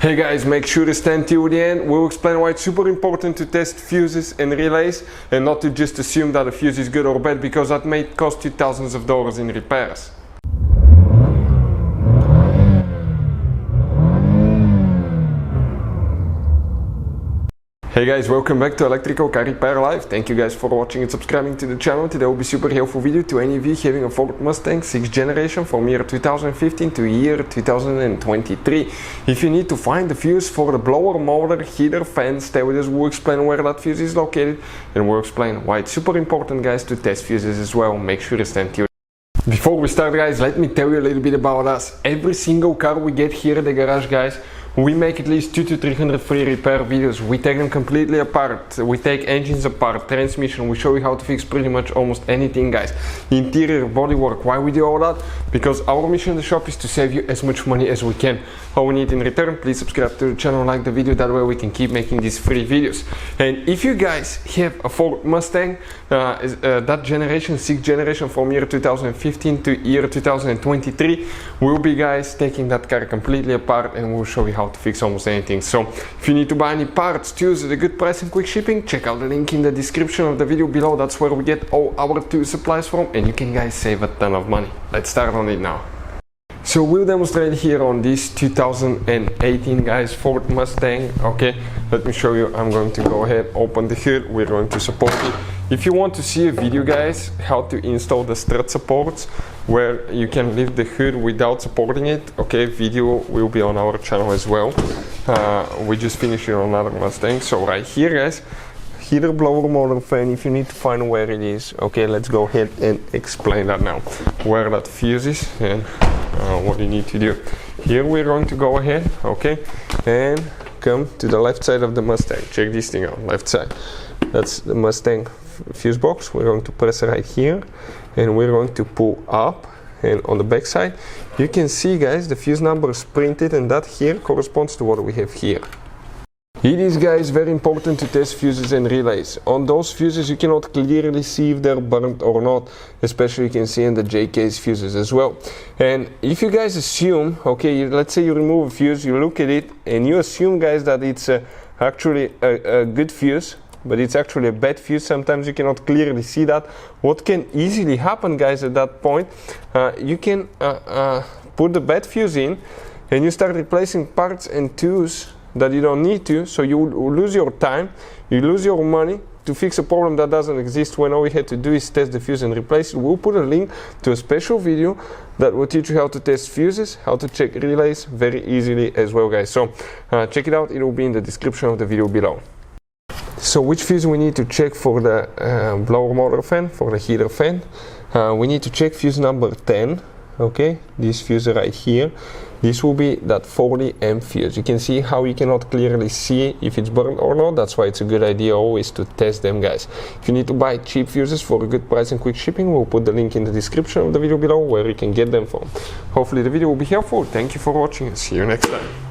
Hey guys, make sure to stand till the end. We'll explain why it's super important to test fuses and relays and not to just assume that a fuse is good or bad, because that may cost you thousands of dollars in repairs. Hey guys, welcome back to Electrical Car Repair Live. Thank you guys for watching and subscribing to the channel. Today will be super helpful video to any of you having a Ford Mustang 6th generation from year 2015 to year 2023. If you need to find the fuse for the blower, motor, heater, fan, stay with us. We'll explain where that fuse is located and we'll explain why it's super important, guys, to test fuses as well. Make sure to stand tuned. Before we start, guys, let me tell you a little bit about us. Every single car we get here at the garage, guys, we make at least 200 to 300 free repair videos. We take them completely apart. We take engines apart, transmission. We show you how to fix pretty much almost anything, guys. Interior, bodywork. Why we do all that? Because our mission in the shop is to save you as much money as we can. All we need in return, please subscribe to the channel, like the video. That way we can keep making these free videos. And if you guys have a Ford Mustang, that generation, 6th generation from year 2015 to year 2023, we'll be, guys, taking that car completely apart and we'll show you how to fix almost anything. So if you need to buy any parts, tools at a good price and quick shipping, check out the link in the description of the video below. That's where we get all our tool supplies from, and you can, guys, save a ton of money. Let's start on it now. So we'll demonstrate here on this 2018, guys, Ford Mustang. Okay, let me show you. I'm going to go ahead, open the hood. We're going to support it. If you want to see a video, guys, how to install the strut supports where you can lift the hood without supporting it, okay, video will be on our channel as well. We just finished it on another Mustang. So right here, guys, heater, blower, motor, fan. If you need to find where it is, okay, let's go ahead and explain that now, where that fuse is and what you need to do. Here we're going to go ahead, okay, and come to the left side of the Mustang. Check this thing out, left side. That's the Mustang fuse box. We're going to press right here and we're going to pull up, and on the back side you can see, guys, the fuse number is printed, and that here corresponds to what we have here. It is, guys, very important to test fuses and relays. On those fuses you cannot clearly see if they're burnt or not, especially you can see in the J-case fuses as well. And if you guys assume, okay, let's say you remove a fuse, you look at it and you assume, guys, that it's actually a good fuse, but it's actually a bad fuse. Sometimes you cannot clearly see that. What can easily happen, guys, at that point, you can put the bad fuse in and you start replacing parts and tools that you don't need to, so you lose your time, you lose your money to fix a problem that doesn't exist, when all we had to do is test the fuse and replace it. We'll put a link to a special video that will teach you how to test fuses, how to check relays very easily as well, guys. So check it out, it will be in the description of the video below. So which fuse we need to check for the blower motor fan, for the heater fan? We need to check fuse number 10, okay, this fuse right here. This will be that 40 amp fuse. You can see how you cannot clearly see if it's burned or not. That's why it's a good idea always to test them, guys. If you need to buy cheap fuses for a good price and quick shipping, we'll put the link in the description of the video below where you can get them from. Hopefully the video will be helpful. Thank you for watching and see you next time.